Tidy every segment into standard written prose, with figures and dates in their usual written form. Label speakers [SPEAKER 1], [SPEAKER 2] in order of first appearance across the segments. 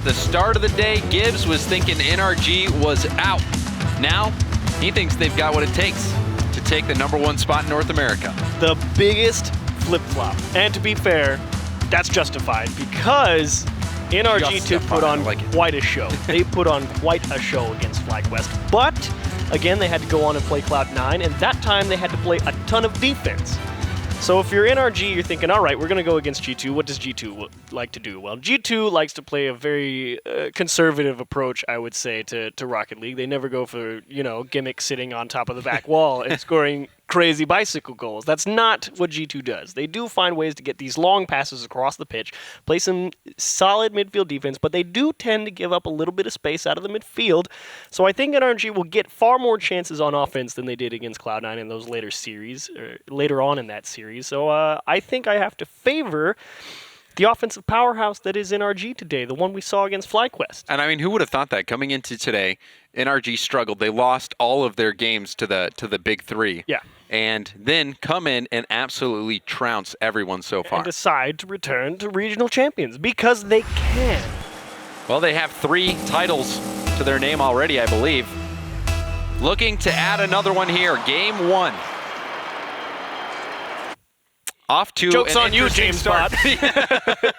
[SPEAKER 1] At the start of the day, Gibbs was thinking NRG was out. Now, he thinks they've got what it takes to take the #1 spot in North America.
[SPEAKER 2] The biggest flip-flop. And to be fair, that's justified because NRG put on quite a show. They put on quite a show against FlyQuest. But, again, they had to go on and play Cloud9, and that time they had to play a ton of defense. So if you're NRG, you're thinking, all right, we're going to go against G2. What does G2 like to do? Well, G2 likes to play a very conservative approach, I would say, to Rocket League. They never go for, gimmick sitting on top of the back wall and scoring crazy bicycle goals. That's not what G2 does. They do find ways to get these long passes across the pitch, play some solid midfield defense, but they do tend to give up a little bit of space out of the midfield. So I think NRG will get far more chances on offense than they did against Cloud9 in those later on in that series. So I think I have to favor the offensive powerhouse that is NRG today, the one we saw against FlyQuest.
[SPEAKER 1] And I mean, who would have thought that coming into today? NRG struggled. They lost all of their games to the big three.
[SPEAKER 2] Yeah.
[SPEAKER 1] And then come in and absolutely trounce everyone so far.
[SPEAKER 2] And decide to return to regional champions because they can.
[SPEAKER 1] Well, they have 3 titles to their name already, I believe. Looking to add another one here. Game 1. Off to
[SPEAKER 2] Joke's
[SPEAKER 1] an
[SPEAKER 2] on you, James
[SPEAKER 1] start.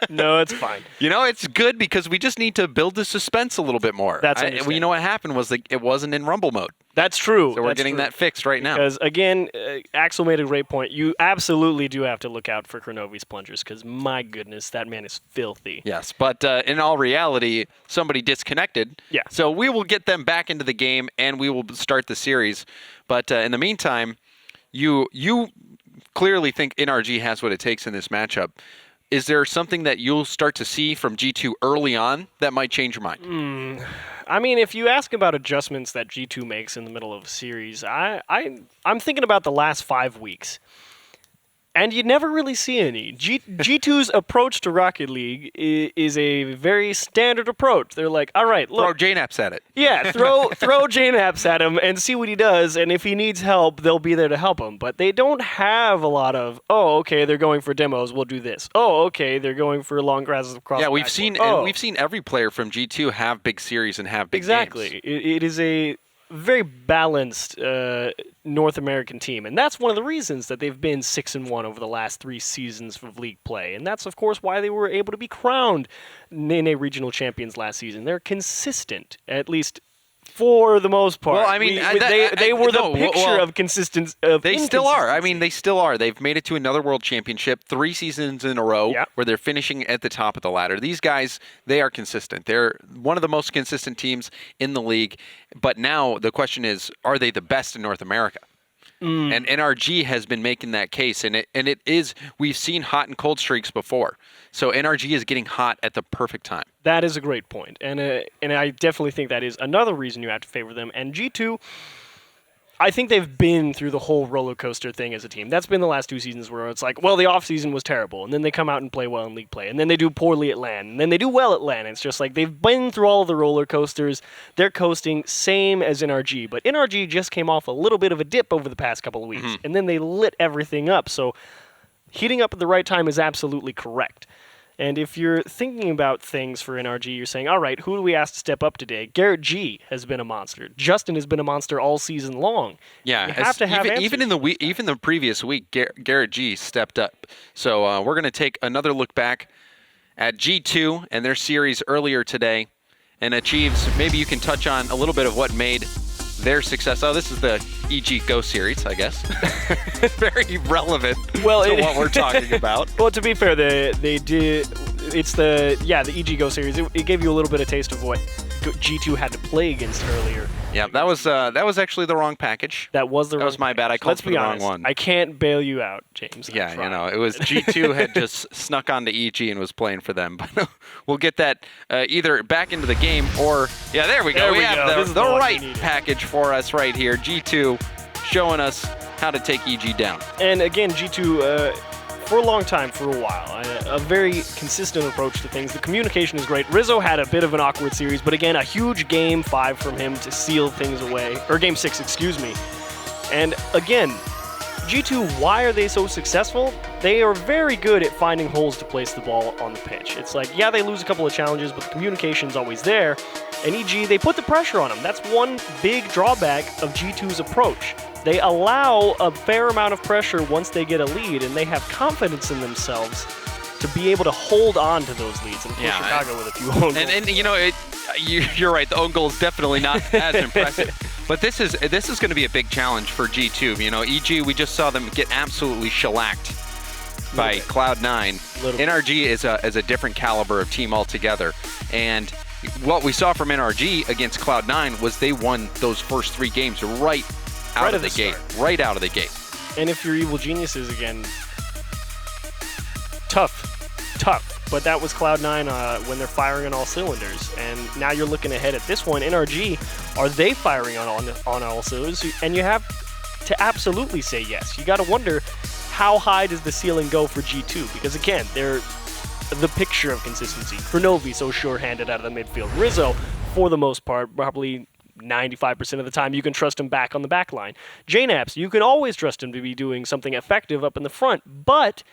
[SPEAKER 2] No, it's fine.
[SPEAKER 1] It's good because we just need to build the suspense a little bit more. You know what happened was it wasn't in Rumble mode.
[SPEAKER 2] That's true.
[SPEAKER 1] So we're getting that fixed right now.
[SPEAKER 2] Because, again, Axel made a great point. You absolutely do have to look out for Kronovi's plungers because, my goodness, that man is filthy.
[SPEAKER 1] Yes, but in all reality, somebody disconnected.
[SPEAKER 2] Yeah.
[SPEAKER 1] So we will get them back into the game, and we will start the series. But in the meantime, you clearly think NRG has what it takes in this matchup. Is there something that you'll start to see from G2 early on that might change your mind?
[SPEAKER 2] I mean, if you ask about adjustments that G2 makes in the middle of a series, I'm thinking about the last 5 weeks. And you never really see any. G2's approach to Rocket League is a very standard approach. They're like, all right, look.
[SPEAKER 1] Throw JNAPs at it.
[SPEAKER 2] Yeah, throw JNAPs at him and see what he does. And if he needs help, they'll be there to help him. But they don't have a lot of, okay, they're going for demos, we'll do this. Okay, they're going for long grasses across the
[SPEAKER 1] we've seen every player from G2 have big series and have big games.
[SPEAKER 2] It is a very balanced North American team, and that's one of the reasons that they've been 6-1 over the last 3 seasons of league play, and that's of course why they were able to be crowned NA regional champions last season. They're consistent, at least for the most part.
[SPEAKER 1] Well, I mean,
[SPEAKER 2] they were the picture of consistency.
[SPEAKER 1] They still are. I mean, they still are. They've made it to another world championship 3 seasons in a row where they're finishing at the top of the ladder. These guys, they are consistent. They're one of the most consistent teams in the league. But now the question is, are they the best in North America? And NRG has been making that case, and it is. We've seen hot and cold streaks before, so NRG is getting hot at the perfect time.
[SPEAKER 2] That is a great point, and I definitely think that is another reason you have to favor them. And G2, I think they've been through the whole roller coaster thing as a team. That's been the last 2 seasons where it's like, well, the off season was terrible, and then they come out and play well in league play, and then they do poorly at LAN, and then they do well at LAN. It's just like they've been through all the roller coasters. They're coasting, same as NRG, but NRG just came off a little bit of a dip over the past couple of weeks, and then they lit everything up. So heating up at the right time is absolutely correct. And if you're thinking about things for NRG, you're saying, all right, who do we ask to step up today? Garrett G has been a monster. Justin has been a monster all season long.
[SPEAKER 1] Yeah,
[SPEAKER 2] you have to have
[SPEAKER 1] even the previous week, Garrett G stepped up. So we're going to take another look back at G2 and their series earlier today, and achieves. Maybe you can touch on a little bit of what made their success. Oh, this is the EG Go series, I guess. Very relevant to what we're talking about.
[SPEAKER 2] Well, to be fair, they did. It's the EG Go series. It gave you a little bit of taste of what G2 had to play against earlier.
[SPEAKER 1] Yeah, that was actually the wrong package.
[SPEAKER 2] That was my
[SPEAKER 1] bad. I called for the wrong one.
[SPEAKER 2] I can't bail you out, James.
[SPEAKER 1] Yeah, it was G2 had just snuck onto EG and was playing for them. But we'll get that either back into the game or there we go. We have the right package for us right here. G2 showing us how to take EG down.
[SPEAKER 2] And again, G2. For a long time, for a while, a very consistent approach to things. The communication is great. Rizzo had a bit of an awkward series, but again, a huge Game 5 from him to seal things away. Or Game 6, excuse me. And again, G2, why are they so successful? They are very good at finding holes to place the ball on the pitch. It's like, yeah, they lose a couple of challenges, but the communication's always there. And EG, they put the pressure on them. That's one big drawback of G2's approach. They allow a fair amount of pressure once they get a lead, and they have confidence in themselves to be able to hold on to those leads. And yeah, Chicago with a few own goals.
[SPEAKER 1] And you know, you're right. The own goal is definitely not as impressive. But this is going to be a big challenge for G2. You know, EG, we just saw them get absolutely shellacked by Cloud9. NRG is a different caliber of team altogether. And what we saw from NRG against Cloud9 was they won those first 3 games right out of the gate. Right out of the gate.
[SPEAKER 2] And if you're Evil Geniuses again, tough. But that was Cloud9 when they're firing on all cylinders. And now you're looking ahead at this one. NRG, are they firing on all cylinders? And you have to absolutely say yes. You got to wonder, how high does the ceiling go for G2? Because again, they're the picture of consistency. Kronovi so sure-handed out of the midfield. Rizzo, for the most part, probably 95% of the time, you can trust him back on the back line. JNAPS, you can always trust him to be doing something effective up in the front, but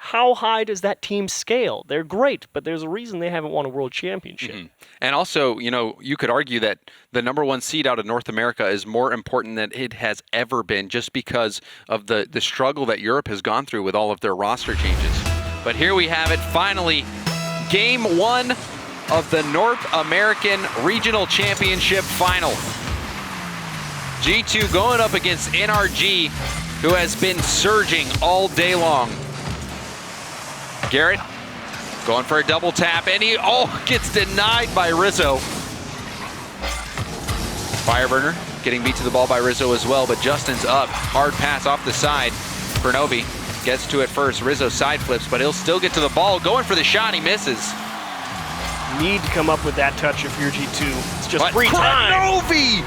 [SPEAKER 2] how high does that team scale? They're great, but there's a reason they haven't won a world championship. Mm-hmm.
[SPEAKER 1] And also, you know, you could argue that the #1 seed out of North America is more important than it has ever been, just because of the struggle that Europe has gone through with all of their roster changes. But here we have it, finally, Game 1 of the North American Regional Championship Final. G2 going up against NRG, who has been surging all day long. Garrett going for a double tap, and he gets denied by Rizzo. Fireburner getting beat to the ball by Rizzo as well, but Justin's up. Hard pass off the side. Kronovi gets to it first. Rizzo side flips, but he'll still get to the ball. Going for the shot, he misses.
[SPEAKER 2] Need to come up with that touch if you're G2. It's just free time.
[SPEAKER 1] Kronovi,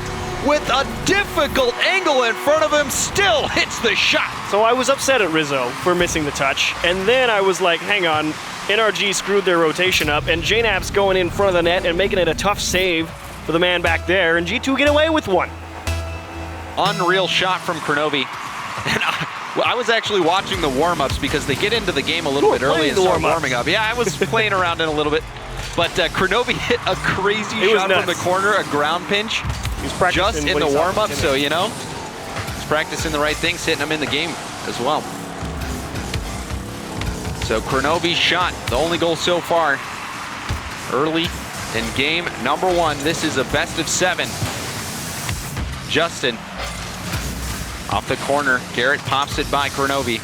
[SPEAKER 1] with a difficult angle in front of him, still hits the shot.
[SPEAKER 2] So I was upset at Rizzo for missing the touch, and then I was like, hang on, NRG screwed their rotation up, and JNAP's going in front of the net and making it a tough save for the man back there, and G2 get away with one.
[SPEAKER 1] Unreal shot from Kronovi. And I was actually watching the warm-ups because they get into the game a little bit early and start warming up. Yeah, I was playing around in a little bit. But Kronovi hit a crazy shot from the corner, a ground pinch.
[SPEAKER 2] He's practicing
[SPEAKER 1] just in the warm-up, so, you know, he's practicing the right things, hitting them in the game as well. So Kronovi's shot, the only goal so far, early in game #1. This is a best of 7. Justin off the corner. Garrett pops it by Kronovi.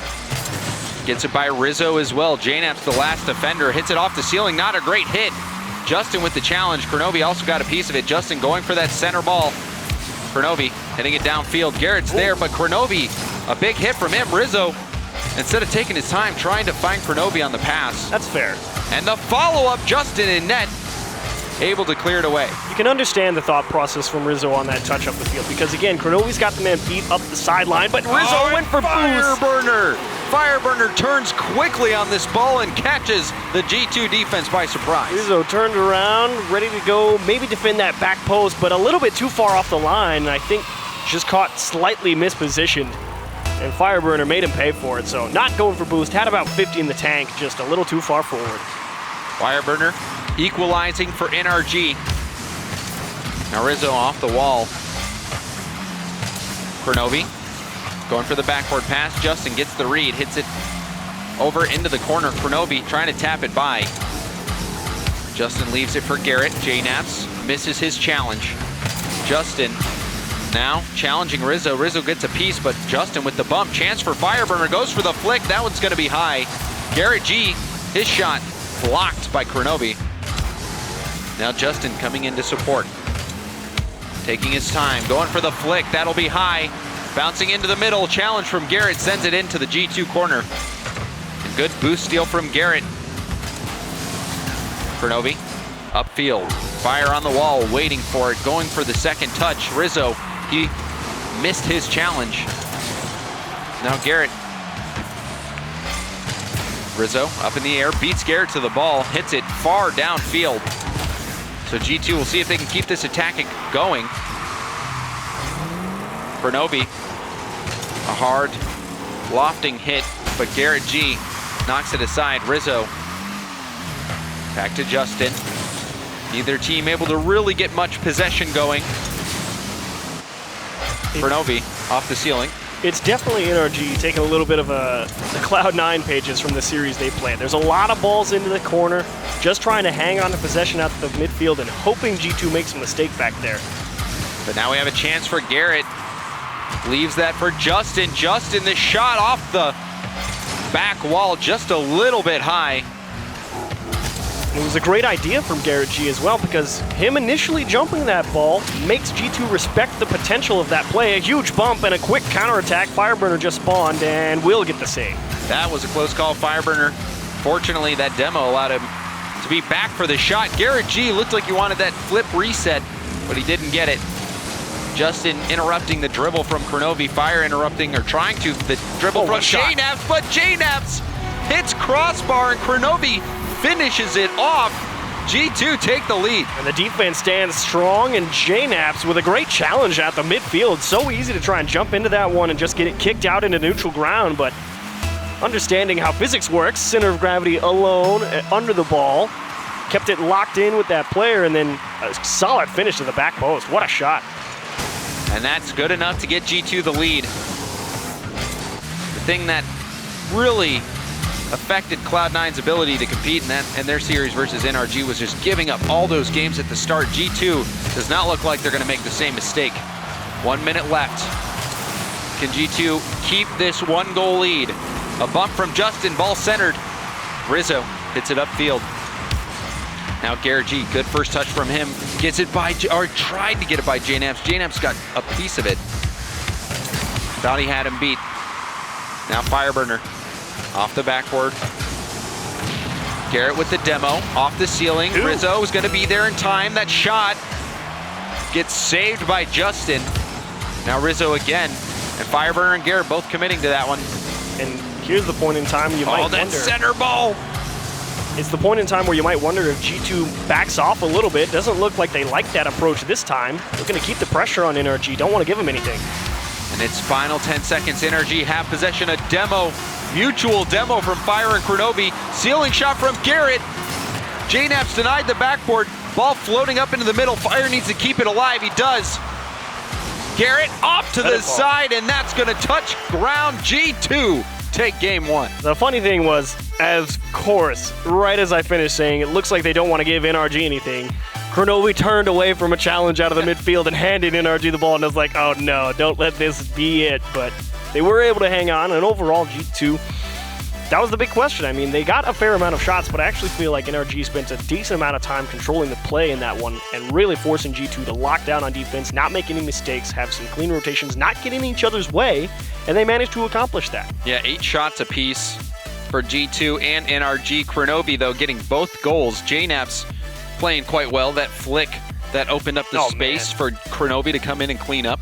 [SPEAKER 1] Gets it by Rizzo as well. JNAP's the last defender. Hits it off the ceiling. Not a great hit. Justin with the challenge. Kronovi also got a piece of it. Justin going for that center ball. Kronovi hitting it downfield. Garrett's there, but Kronovi, a big hit from him. Rizzo, instead of taking his time, trying to find Kronovi on the pass.
[SPEAKER 2] That's fair.
[SPEAKER 1] And the follow-up, Justin in net, able to clear it away.
[SPEAKER 2] You can understand the thought process from Rizzo on that touch up the field, because again, Kronovi's got the man beat up the sideline, but Rizzo went for
[SPEAKER 1] Fireburner. Fireburner turns quickly on this ball and catches the G2 defense by surprise.
[SPEAKER 2] Rizzo turned around, ready to go, maybe defend that back post, but a little bit too far off the line, and I think just caught slightly mispositioned, and Fireburner made him pay for it. So not going for boost, had about 50 in the tank, just a little too far forward.
[SPEAKER 1] Fireburner equalizing for NRG. Now Rizzo off the wall. Kronovi going for the backward pass. Justin gets the read, hits it over into the corner. Kronovi trying to tap it by. Justin leaves it for Garrett. JNAPS misses his challenge. Justin now challenging Rizzo. Rizzo gets a piece, but Justin with the bump. Chance for Fireburner, goes for the flick. That one's going to be high. Garrett G, his shot blocked by Kronovi. Now Justin coming in to support. Taking his time, going for the flick. That'll be high. Bouncing into the middle, challenge from Garrett, sends it into the G2 corner. And good boost steal from Garrett. Kronovi, upfield, fire on the wall, waiting for it, going for the second touch. Rizzo, he missed his challenge. Now Garrett. Rizzo up in the air, beats Garrett to the ball, hits it far downfield. So G2 will see if they can keep this attack going. Kronovi, a hard lofting hit, but Garrett G knocks it aside. Rizzo back to Justin. Neither team able to really get much possession going. Kronovi off the ceiling.
[SPEAKER 2] It's definitely NRG taking a little bit of the Cloud9 pages from the series they played. There's a lot of balls into the corner, just trying to hang on to possession out the midfield and hoping G2 makes a mistake back there.
[SPEAKER 1] But now we have a chance for Garrett. Leaves that for Justin. Justin, the shot off the back wall, just a little bit high.
[SPEAKER 2] It was a great idea from Garrett G as well, because him initially jumping that ball makes G2 respect the potential of that play. A huge bump and a quick counterattack. Fireburner just spawned and will get the save.
[SPEAKER 1] That was a close call, Fireburner. Fortunately, that demo allowed him to be back for the shot. Garrett G looked like he wanted that flip reset, but he didn't get it. Justin interrupting the dribble from Kronovi. Fire interrupting, or trying to, the dribble from JNaps, but JNaps hits crossbar and Kronovi finishes it off. G2 take the lead.
[SPEAKER 2] And the defense stands strong, and JNaps with a great challenge at the midfield. So easy to try and jump into that one and just get it kicked out into neutral ground, but understanding how physics works, center of gravity alone under the ball, kept it locked in with that player, and then a solid finish to the back post. What a shot.
[SPEAKER 1] And that's good enough to get G2 the lead. The thing that really affected Cloud9's ability to compete in their series versus NRG was just giving up all those games at the start. G2 does not look like they're going to make the same mistake. 1 minute left. Can G2 keep this 1-goal lead? A bump from Justin, ball centered. Rizzo hits it upfield. Now Garrett G, good first touch from him. Gets it by, or tried to get it by JNaps. JNaps got a piece of it. Thought he had him beat. Now Fireburner. Off the backboard. Garrett with the demo, off the ceiling.
[SPEAKER 2] Ooh.
[SPEAKER 1] Rizzo is going to be there in time. That shot gets saved by Justin. Now Rizzo again. And Fireburner and Garrett both committing to that one.
[SPEAKER 2] And here's the point in time you might wonder.
[SPEAKER 1] Oh, that center ball!
[SPEAKER 2] It's the point in time where you might wonder if G2 backs off a little bit. Doesn't look like they like that approach this time. They're going to keep the pressure on NRG. Don't want to give them anything.
[SPEAKER 1] And it's final 10 seconds. NRG have possession. A demo. Mutual demo from Fire and Kronovi. Ceiling shot from Garrett. JNaps denied the backboard. Ball floating up into the middle. Fire needs to keep it alive. He does. Garrett off to the side, and that's going to touch ground. G2 take game 1.
[SPEAKER 2] The funny thing was, of course, right as I finished saying, it looks like they don't want to give NRG anything, Kronovi turned away from a challenge out of the midfield and handed NRG the ball, and I was like, oh no, don't let this be it. But they were able to hang on, and overall, G2, that was the big question. I mean, they got a fair amount of shots, but I actually feel like NRG spent a decent amount of time controlling the play in that one and really forcing G2 to lock down on defense, not make any mistakes, have some clean rotations, not get in each other's way, and they managed to accomplish that.
[SPEAKER 1] Yeah, 8 shots apiece for G2 and NRG. Kronovi, though, getting both goals. JNaps playing quite well. That flick that opened up the space for Kronovi to come in and clean up.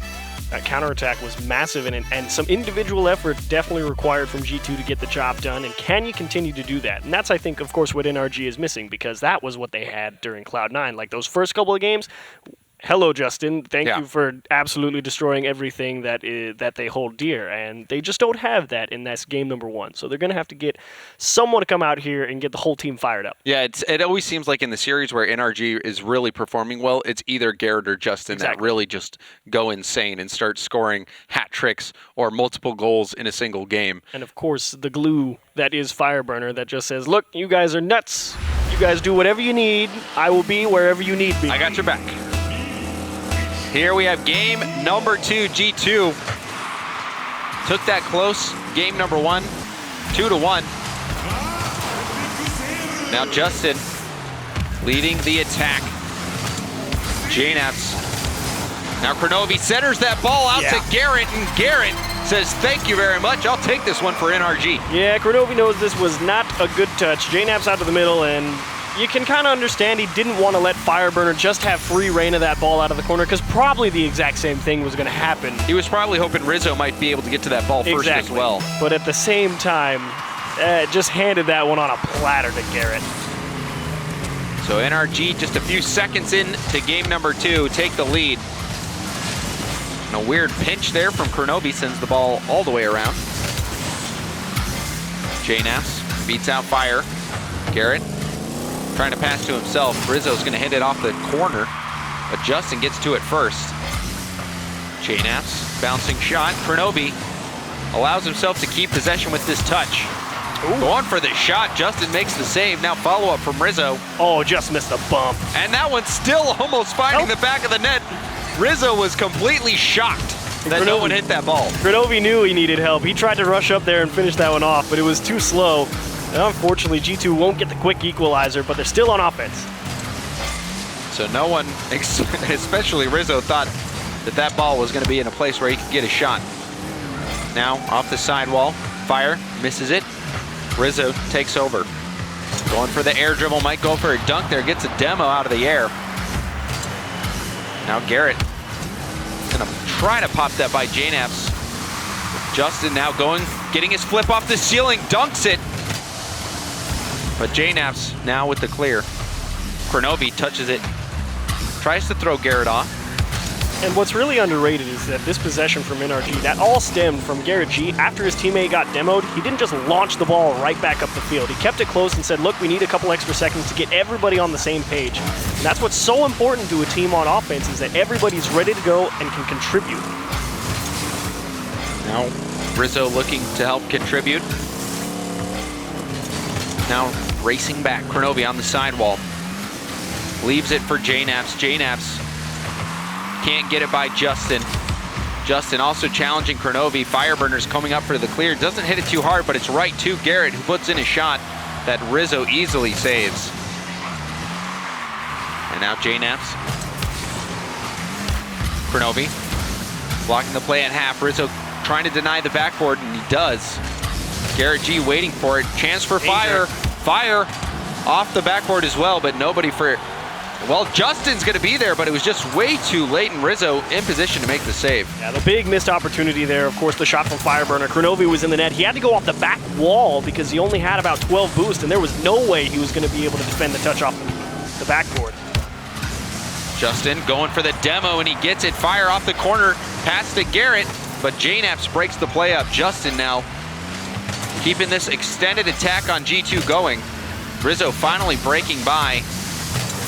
[SPEAKER 2] That counterattack was massive, and some individual effort definitely required from G2 to get the job done. And can you continue to do that? And that's, I think, of course, what NRG is missing, because that was what they had during Cloud9. Like those first couple of games, hello, Justin. Thank you for absolutely destroying everything that they hold dear. And they just don't have that in this game number 1. So they're going to have to get someone to come out here and get the whole team fired up.
[SPEAKER 1] Yeah, it always seems like in the series where NRG is really performing well, it's either Garrett or Justin that really just go insane and start scoring hat tricks or multiple goals in a single game.
[SPEAKER 2] And of course, the glue that is Fireburner that just says, look, you guys are nuts. You guys do whatever you need. I will be wherever you need me.
[SPEAKER 1] I got your back. Here we have game number 2, G2. Took that close. Game number 1, 2-1. Now Justin leading the attack. JNaps. Now Kronovi centers that ball out to Garrett, and Garrett says, thank you very much. I'll take this one for NRG.
[SPEAKER 2] Yeah, Kronovi knows this was not a good touch. JNaps out to the middle, and you can kind of understand he didn't want to let Fireburner just have free reign of that ball out of the corner, because probably the exact same thing was going to happen.
[SPEAKER 1] He was probably hoping Rizzo might be able to get to that ball first as well.
[SPEAKER 2] But at the same time, just handed that one on a platter to Garrett.
[SPEAKER 1] So NRG just a few seconds in to game number 2, take the lead. And a weird pinch there from Kronovi sends the ball all the way around. JNaps beats out Fire. Garrett trying to pass to himself. Rizzo's going to hit it off the corner, but Justin gets to it first. JNaps bouncing shot. Kronovi allows himself to keep possession with this touch. Ooh. Going for the shot. Justin makes the save. Now follow-up from Rizzo.
[SPEAKER 2] Oh, just missed a bump.
[SPEAKER 1] And that one's still almost finding the back of the net. Rizzo was completely shocked that no one hit that ball.
[SPEAKER 2] Kronovi knew he needed help. He tried to rush up there and finish that one off, but it was too slow. And unfortunately, G2 won't get the quick equalizer, but they're still on offense.
[SPEAKER 1] So no one, especially Rizzo, thought that that ball was going to be in a place where he could get a shot. Now off the sidewall, Fire misses it. Rizzo takes over. Going for the air dribble, might go for a dunk there, gets a demo out of the air. Now Garrett gonna try to pop that by JNaps. Justin now going, getting his flip off the ceiling, dunks it. But JNaps now with the clear. Kronovi touches it, tries to throw Garrett off.
[SPEAKER 2] And what's really underrated is that this possession from NRG, that all stemmed from Garrett G. After his teammate got demoed, he didn't just launch the ball right back up the field. He kept it close and said, look, we need a couple extra seconds to get everybody on the same page. And that's what's so important to a team on offense, is that everybody's ready to go and can contribute.
[SPEAKER 1] Now Rizzo looking to help contribute. Now racing back, Kronovi on the sidewall. Leaves it for JNaps. JNaps can't get it by Justin. Justin also challenging Kronovi. Fireburner's coming up for the clear. Doesn't hit it too hard, but it's right to Garrett, who puts in a shot that Rizzo easily saves. And now JNaps. Kronovi blocking the play at half. Rizzo trying to deny the backboard, and he does. Garrett G waiting for it. Chance for Fire. Fire off the backboard as well, but nobody for it. Well, Justin's going to be there, but it was just way too late, and Rizzo in position to make the save.
[SPEAKER 2] Yeah, the big missed opportunity there, of course, the shot from Fireburner. Kronovi was in the net. He had to go off the back wall because he only had about 12 boost, and there was no way he was going to be able to defend the touch off the backboard.
[SPEAKER 1] Justin going for the demo, and he gets it. Fire off the corner, pass to Garrett, but JNaps breaks the play up. Justin now keeping this extended attack on G2 going. Rizzo finally breaking by.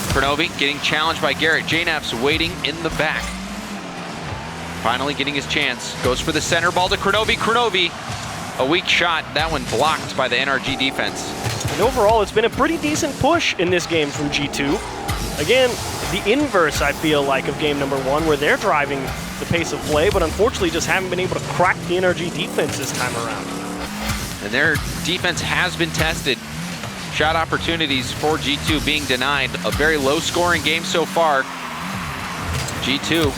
[SPEAKER 1] Kronovi getting challenged by Garrett. JNaps waiting in the back. Finally getting his chance. Goes for the center ball to Kronovi. Kronovi, a weak shot. That one blocked by the NRG defense.
[SPEAKER 2] And overall, it's been a pretty decent push in this game from G2. Again, the inverse, I feel like, of game number one, where they're driving the pace of play, but unfortunately just haven't been able to crack the NRG defense this time around.
[SPEAKER 1] And their defense has been tested. Shot opportunities for G2 being denied. A very low-scoring game so far. G2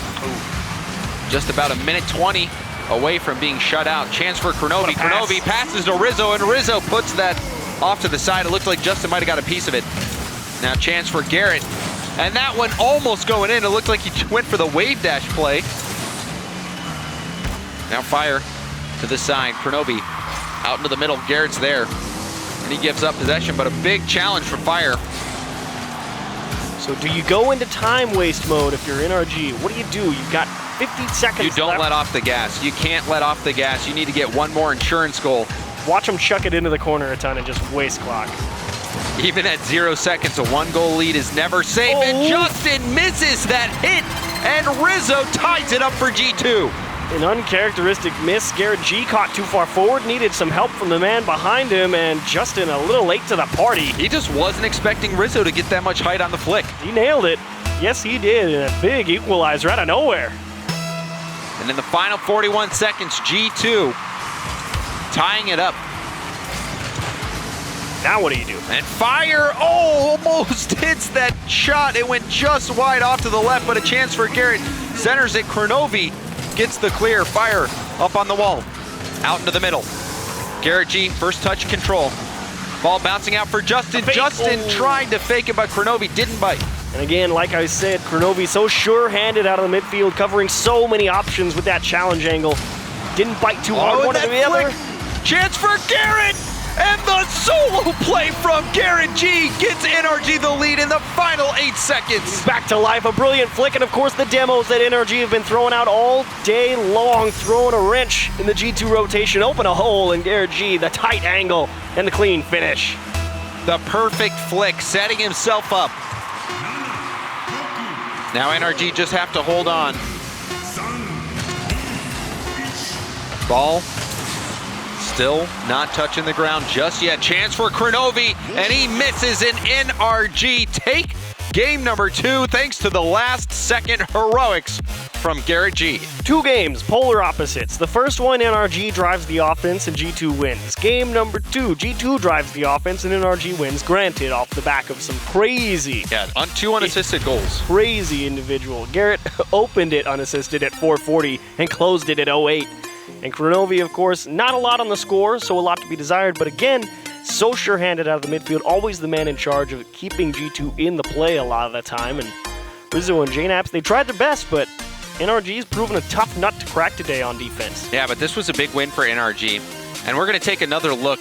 [SPEAKER 1] just about a minute 20 away from being shut out. Chance for Kronovi. Kronovi passes to Rizzo, and Rizzo puts that off to the side. It looked like Justin might have got a piece of it. Now chance for Garrett. And that one almost going in. It looked like he went for the wave dash play. Now Fire to the side. Kronovi out into the middle. Garrett's there. And he gives up possession, but a big challenge for Fire.
[SPEAKER 2] So do you go into time waste mode if you're NRG? What do? You've got 50 seconds
[SPEAKER 1] You don't
[SPEAKER 2] left.
[SPEAKER 1] let off the gas. You can't let off the gas. You need to get one more insurance goal.
[SPEAKER 2] Watch them chuck it into the corner a ton and just waste clock.
[SPEAKER 1] Even at 0 seconds, a 1-goal lead is never safe. And Justin misses that hit, and Rizzo ties it up for G2.
[SPEAKER 2] An uncharacteristic miss. Garrett G caught too far forward, needed some help from the man behind him, and Justin a little late to the party.
[SPEAKER 1] He just wasn't expecting Rizzo to get that much height on the flick.
[SPEAKER 2] He nailed it. Yes, he did, and a big equalizer out of nowhere.
[SPEAKER 1] And in the final 41 seconds, G2 tying it up.
[SPEAKER 2] Now what do you do?
[SPEAKER 1] And Fire, almost hits that shot. It went just wide off to the left, but a chance for Garrett. Centers it, Kronovi gets the clear. Fire up on the wall, out into the middle. Garrett G, first touch control. Ball bouncing out for Justin. Justin tried to fake it, but Kronovi didn't bite.
[SPEAKER 2] And again, like I said, Kronovi so sure-handed out of the midfield, covering so many options with that challenge angle. Didn't bite too hard, one or the other.
[SPEAKER 1] Chance for Garrett! And the solo play from Garrett G gets NRG the lead in the final 8 seconds.
[SPEAKER 2] He's back to life, a brilliant flick, and of course the demos that NRG have been throwing out all day long, throwing a wrench in the G2 rotation, open a hole in Garrett G, the tight angle, and the clean finish.
[SPEAKER 1] The perfect flick, setting himself up. Now NRG just have to hold on. Ball still not touching the ground just yet. Chance for Kronovi, and he misses, an NRG take game number 2 thanks to the last second heroics from Garrett G.
[SPEAKER 2] 2 games, polar opposites. The first one, NRG drives the offense and G2 wins. Game number 2, G2 drives the offense and NRG wins, granted off the back of some crazy.
[SPEAKER 1] Yeah, on 2 unassisted goals.
[SPEAKER 2] Crazy individual. Garrett opened it unassisted at 440 and closed it at 08. And Kronovi, of course, not a lot on the score, so a lot to be desired, but again, so sure-handed out of the midfield, always the man in charge of keeping G2 in the play a lot of the time. And Rizzo and JNaps, they tried their best, but NRG's proven a tough nut to crack today on defense.
[SPEAKER 1] Yeah, but this was a big win for NRG. And we're going to take another look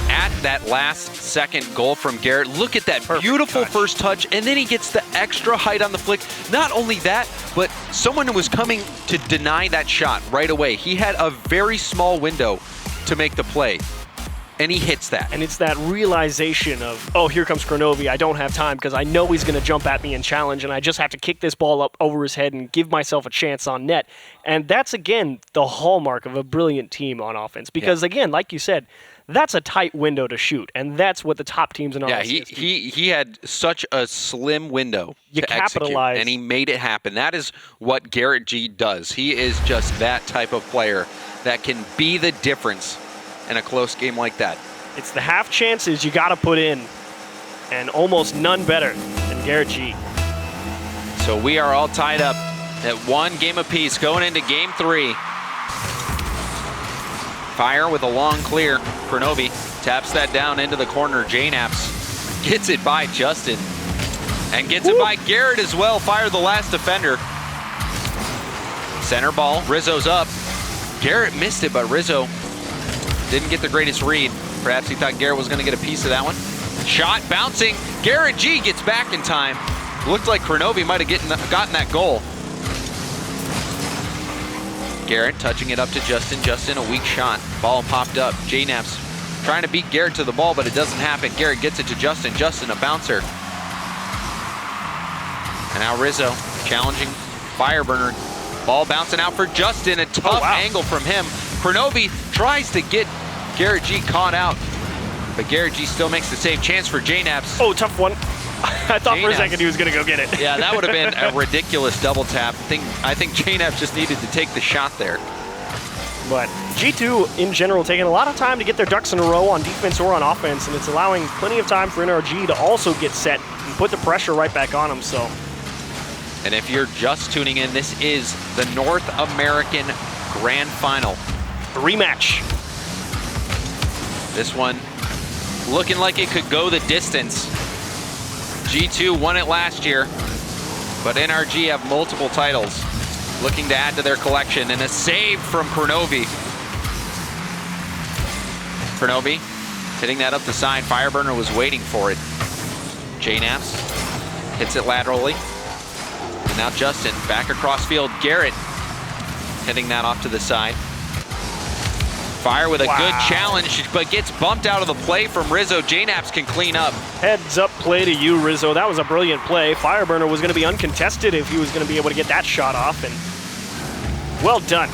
[SPEAKER 1] at that last second goal from Garrett. Look at that beautiful first touch, and then he gets the extra height on the flick. Not only that, but someone was coming to deny that shot right away. He had a very small window to make the play, and he hits that.
[SPEAKER 2] And it's that realization of, oh, here comes Kronovi. I don't have time because I know he's going to jump at me and challenge, and I just have to kick this ball up over his head and give myself a chance on net. And that's, again, the hallmark of a brilliant team on offense. Because, again, like you said, that's a tight window to shoot, and that's what the top teams in RLCS do.
[SPEAKER 1] He had such a slim window to execute, and he made it happen. That is what Garrett G does. He is just that type of player that can be the difference in a close game like that.
[SPEAKER 2] It's the half chances you got to put in, and almost none better than Garrett G.
[SPEAKER 1] So we are all tied up at 1 game apiece going into game 3. Fire with a long clear. Kronovi taps that down into the corner. JNaps gets it by Justin and gets it by Garrett as well. Fire the last defender. Center ball. Rizzo's up. Garrett missed it, but Rizzo didn't get the greatest read. Perhaps he thought Garrett was going to get a piece of that one. Shot bouncing. Garrett G gets back in time. Looked like Kronovi might have gotten that goal. Garrett touching it up to Justin. Justin, a weak shot. Ball popped up. JNaps trying to beat Garrett to the ball, but it doesn't happen. Garrett gets it to Justin. Justin, a bouncer. And now Rizzo challenging Fireburner. Ball bouncing out for Justin. A tough angle from him. Kronovi tries to get Garrett G caught out, but Garrett G still makes the save. Chance for JNaps.
[SPEAKER 2] Oh, tough one. I thought for a second he was going to go get it.
[SPEAKER 1] Yeah, that would have been a ridiculous double tap. I think JNaps just needed to take the shot there.
[SPEAKER 2] But G2, in general, taking a lot of time to get their ducks in a row on defense or on offense, and it's allowing plenty of time for NRG to also get set and put the pressure right back on them. So.
[SPEAKER 1] And if you're just tuning in, this is the North American Grand Final.
[SPEAKER 2] Rematch.
[SPEAKER 1] This one looking like it could go the distance. G2 won it last year, but NRG have multiple titles looking to add to their collection, and a save from Kronovi. Kronovi hitting that up the side. Fireburner was waiting for it. JNaps hits it laterally. And now Justin back across field. Garrett hitting that off to the side. Fire with a good challenge, but gets bumped out of the play from Rizzo. JNaps can clean up.
[SPEAKER 2] Heads up play to you, Rizzo. That was a brilliant play. Fireburner was going to be uncontested if he was going to be able to get that shot off, and well done.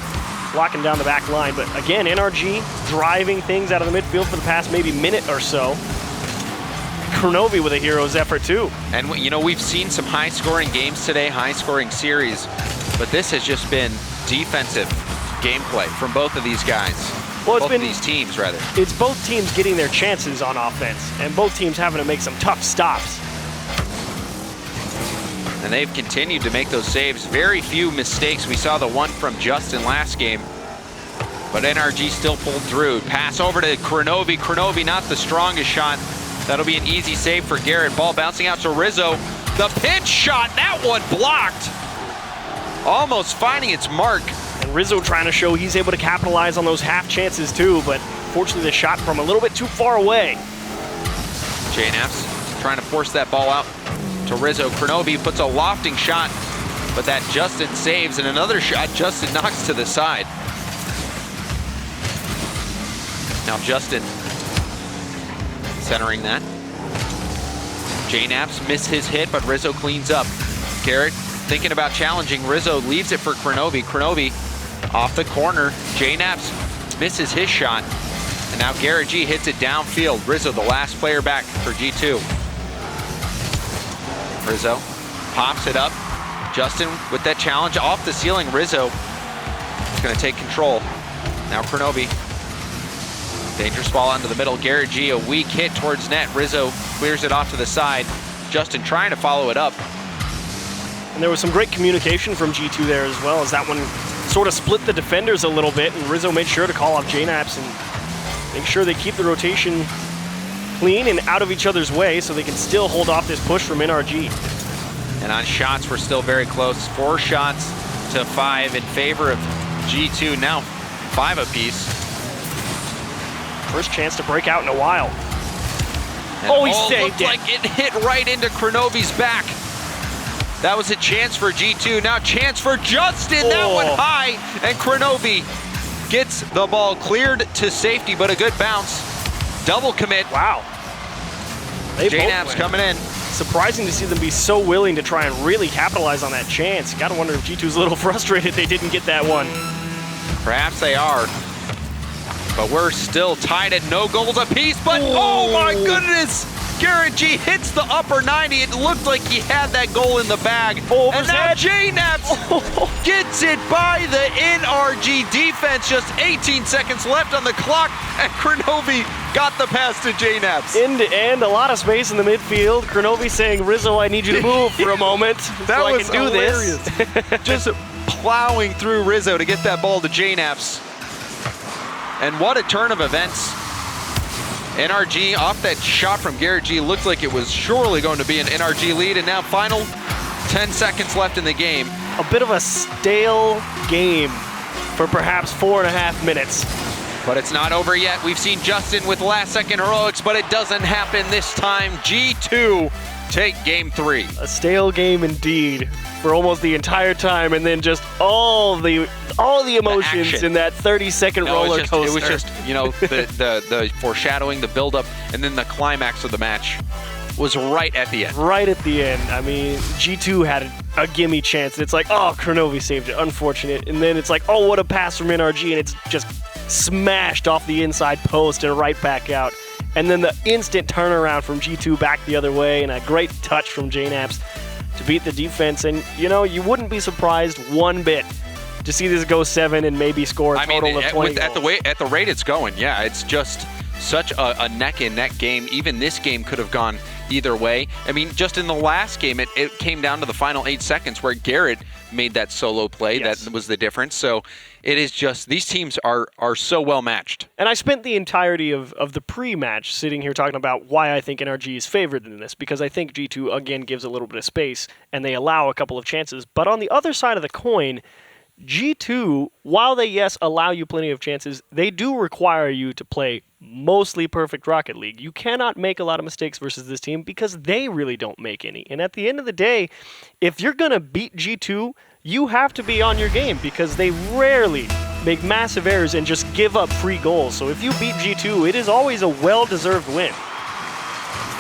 [SPEAKER 2] Locking down the back line, but again, NRG driving things out of the midfield for the past maybe minute or so. Kronovi with a hero's effort too.
[SPEAKER 1] And you know, we've seen some high-scoring games today, high-scoring series, but this has just been defensive gameplay from both of these guys.
[SPEAKER 2] Well,
[SPEAKER 1] both of these teams, rather.
[SPEAKER 2] It's both teams getting their chances on offense, and both teams having to make some tough stops.
[SPEAKER 1] And they've continued to make those saves. Very few mistakes. We saw the one from Justin last game, but NRG still pulled through. Pass over to Kronovi. Kronovi not the strongest shot. That'll be an easy save for Garrett. Ball bouncing out to Rizzo. The pinch shot, that one blocked. Almost finding its mark.
[SPEAKER 2] And Rizzo trying to show he's able to capitalize on those half chances too, but fortunately the shot from a little bit too far away.
[SPEAKER 1] JNF's trying to force that ball out to Rizzo. Kronovi puts a lofting shot, but that Justin saves, and another shot Justin knocks to the side. Now Justin centering that. JNF's missed his hit, but Rizzo cleans up. Garrett thinking about challenging. Rizzo leaves it for Kronovi. Kronovi off the corner. JNF's misses his shot. And now Garrett G hits it downfield. Rizzo, the last player back for G2. Rizzo pops it up. Justin with that challenge off the ceiling. Rizzo is going to take control. Now Kronovi. Dangerous ball into the middle. Garrett G, a weak hit towards net. Rizzo clears it off to the side. Justin trying to follow it up.
[SPEAKER 2] And there was some great communication from G2 there as well, as that one sort of split the defenders a little bit, and Rizzo made sure to call off JNAPS and make sure they keep the rotation clean and out of each other's way so they can still hold off this push from NRG.
[SPEAKER 1] And on shots, we're still very close. 4 shots to 5 in favor of G2. Now 5 apiece.
[SPEAKER 2] First chance to break out in a while.
[SPEAKER 1] And
[SPEAKER 2] he saved
[SPEAKER 1] it. Like it hit right into Kronovi's back. That was a chance for G2. Now chance for Justin. That went high, and Kronovi gets the ball cleared to safety, but a good bounce. Double commit.
[SPEAKER 2] Wow.
[SPEAKER 1] JNAP's coming in.
[SPEAKER 2] Surprising to see them be so willing to try and really capitalize on that chance. Got to wonder if G2's a little frustrated they didn't get that one.
[SPEAKER 1] Perhaps they are. But we're still tied at no goals apiece, but oh my goodness! Garrett G hits the upper 90. It looked like he had that goal in the bag. And now JNAPS gets it by the NRG defense. Just 18 seconds left on the clock, and Kronovi got the pass to JNAPS.
[SPEAKER 2] End to end, a lot of space in the midfield. Kronovi saying, Rizzo, I need you to move for a moment
[SPEAKER 1] that
[SPEAKER 2] so
[SPEAKER 1] was
[SPEAKER 2] I can do
[SPEAKER 1] hilarious.
[SPEAKER 2] this.
[SPEAKER 1] Just plowing through Rizzo to get that ball to JNAPS. And what a turn of events. NRG off that shot from Garrett G looked like it was surely going to be an NRG lead, and now final 10 seconds left in the game.
[SPEAKER 2] A bit of a stale game for perhaps 4.5 minutes.
[SPEAKER 1] But it's not over yet. We've seen Justin with last-second heroics, but it doesn't happen this time. G2 take game 3.
[SPEAKER 2] A stale game indeed for almost the entire time, and then just all the emotions in that 30-second roller coaster.
[SPEAKER 1] It was just, you know, the foreshadowing, the build-up, and then the climax of the match was right at the end.
[SPEAKER 2] Right at the end. I mean, G2 had a gimme chance. It's like, oh, Kronovi saved it. Unfortunate. And then it's like, oh, what a pass from NRG, and it's just smashed off the inside post and right back out. And then the instant turnaround from G2 back the other way, and a great touch from JNAPS to beat the defense. And, you know, you wouldn't be surprised one bit to see this go 7 and maybe score a total of 20 goals.
[SPEAKER 1] At the rate it's going, yeah, it's just such a neck-and-neck game. Even this game could have gone either way. I mean, just in the last game, it came down to the final 8 seconds where Garrett made that solo play. Yes. That was the difference. So it is just, these teams are so well matched.
[SPEAKER 2] And I spent the entirety of the pre-match sitting here talking about why I think NRG is favored in this, because I think G2, again, gives a little bit of space, and they allow a couple of chances. But on the other side of the coin, G2, while they, yes, allow you plenty of chances, they do require you to play mostly perfect Rocket League. You cannot make a lot of mistakes versus this team because they really don't make any. And at the end of the day, if you're going to beat G2, you have to be on your game because they rarely make massive errors and just give up free goals. So if you beat G2, it is always a well-deserved win.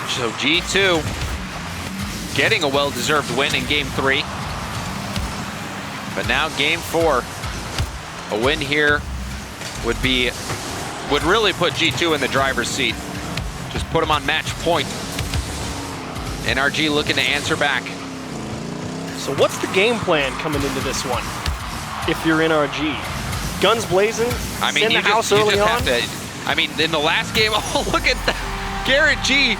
[SPEAKER 1] So G2 getting a well-deserved win in Game 3. But now Game 4, a win here would really put G2 in the driver's seat. Just put them on match point. NRG looking to answer back.
[SPEAKER 2] So what's the game plan coming into this one? If you're NRG, guns blazing,
[SPEAKER 1] I mean,
[SPEAKER 2] send the house early on.
[SPEAKER 1] I mean, in the last game, oh look at that, Garrett G.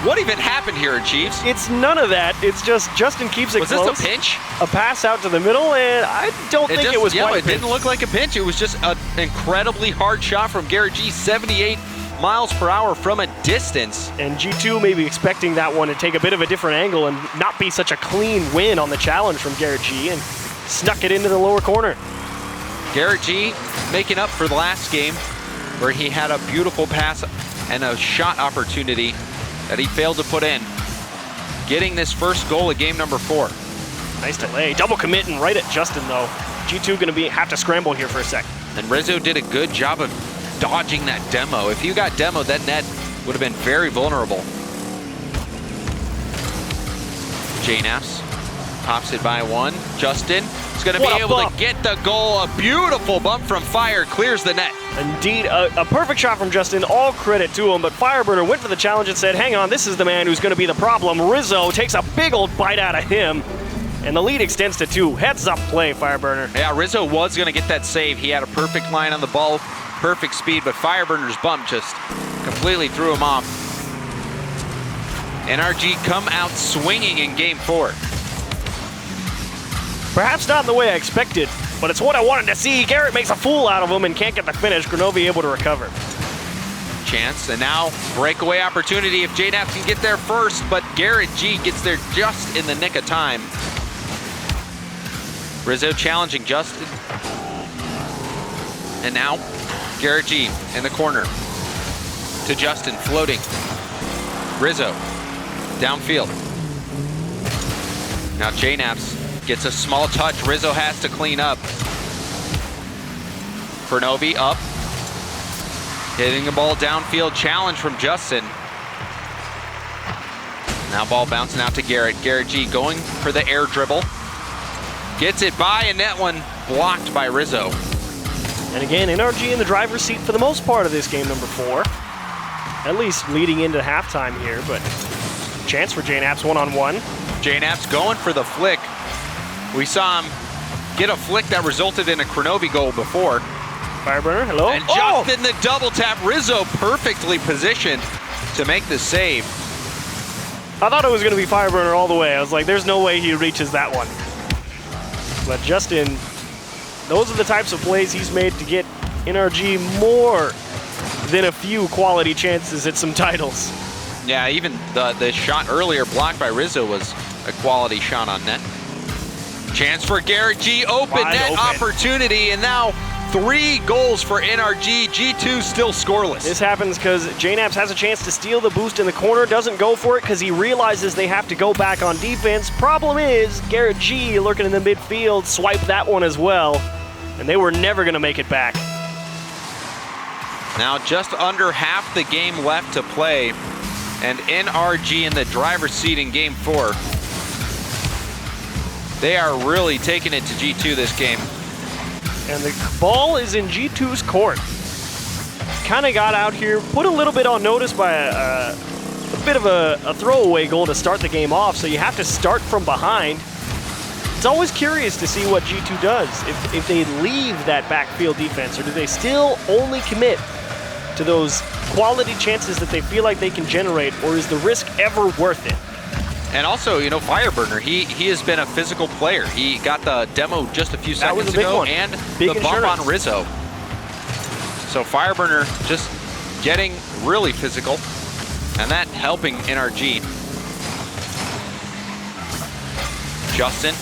[SPEAKER 1] What even happened here, Chiefs?
[SPEAKER 2] It's none of that. It's just Justin keeps it close.
[SPEAKER 1] Was this a pinch?
[SPEAKER 2] A pass out to the middle, and I don't think it was quite a pinch.
[SPEAKER 1] It didn't look like a pinch. It was just an incredibly hard shot from Garrett G, 78 miles per hour from a distance.
[SPEAKER 2] And G2 may be expecting that one to take a bit of a different angle and not be such a clean win on the challenge from Garrett G, and snuck it into the lower corner.
[SPEAKER 1] Garrett G making up for the last game where he had a beautiful pass and a shot opportunity that he failed to put in. Getting this first goal of game number 4.
[SPEAKER 2] Nice delay. Double committing right at Justin, though. G2 going to have to scramble here for a sec. And
[SPEAKER 1] Rizzo did a good job of dodging that demo. If you got demoed, that net would have been very vulnerable. JNaps pops it by 1. Justin is going to be able to get the goal. A beautiful bump from Fire clears the net.
[SPEAKER 2] Indeed, a perfect shot from Justin. All credit to him, but Fireburner went for the challenge and said, hang on, this is the man who's going to be the problem. Rizzo takes a big old bite out of him, and the lead extends to 2. Heads up play, Fireburner.
[SPEAKER 1] Yeah, Rizzo was going to get that save. He had a perfect line on the ball, perfect speed, but Fireburner's bump just completely threw him off. NRG come out swinging in game 4.
[SPEAKER 2] Perhaps not in the way I expected, but it's what I wanted to see. Garrett makes a fool out of him and can't get the finish. Grenovi able to recover.
[SPEAKER 1] Chance, and now breakaway opportunity if JNaps can get there first, but Garrett G gets there just in the nick of time. Rizzo challenging Justin. And now Garrett G in the corner to Justin, floating. Rizzo downfield. Now JNaps gets a small touch. Rizzo has to clean up. Grenovi up. Hitting the ball downfield. Challenge from Justin. Now ball bouncing out to Garrett. Garrett G going for the air dribble. Gets it by, and that one blocked by Rizzo.
[SPEAKER 2] And again, NRG in the driver's seat for the most part of this game number 4. At least leading into halftime here, but chance for JNaps one-on-one.
[SPEAKER 1] JNaps going for the flick. We saw him get a flick that resulted in a Grenovi goal before.
[SPEAKER 2] Fireburner, hello?
[SPEAKER 1] And Justin the double tap. Rizzo perfectly positioned to make the save.
[SPEAKER 2] I thought it was going to be Fireburner all the way. I was like, there's no way he reaches that one. But Justin, those are the types of plays he's made to get NRG more than a few quality chances at some titles.
[SPEAKER 1] Yeah, even the shot earlier blocked by Rizzo was a quality shot on net. Chance for Garrett G, open net opportunity, and now 3 goals for NRG. G2 still scoreless.
[SPEAKER 2] This happens because JNaps has a chance to steal the boost in the corner, doesn't go for it because he realizes they have to go back on defense. Problem is, Garrett G lurking in the midfield, swiped that one as well, and they were never going to make it back.
[SPEAKER 1] Now just under half the game left to play, and NRG in the driver's seat in game 4. They are really taking it to G2 this game.
[SPEAKER 2] And the ball is in G2's court. Kind of got out here, put a little bit on notice by a bit of a throwaway goal to start the game off, so you have to start from behind. It's always curious to see what G2 does. If they leave that backfield defense, or do they still only commit to those quality chances that they feel like they can generate, or is the risk ever worth it?
[SPEAKER 1] And also, you know, Fireburner, he has been a physical player. He got the demo just a few seconds ago, and the bump on Rizzo. So Fireburner just getting really physical, and that helping NRG. Justin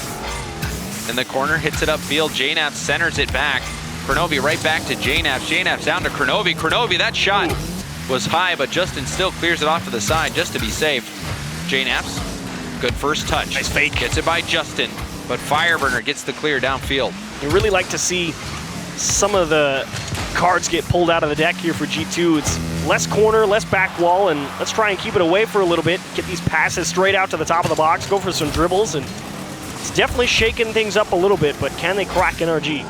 [SPEAKER 1] in the corner, hits it upfield. JNaps centers it back. Grenovi right back to JNaps. JNaps down to Grenovi. Grenovi, that shot was high, but Justin still clears it off to the side just to be safe. JNaps, good first touch.
[SPEAKER 2] Nice fake.
[SPEAKER 1] Gets it by Justin, but Fireburner gets the clear downfield.
[SPEAKER 2] You really like to see some of the cards get pulled out of the deck here for G2. It's less corner, less back wall, and let's try and keep it away for a little bit. Get these passes straight out to the top of the box, go for some dribbles, and it's definitely shaking things up a little bit, but can they crack NRG?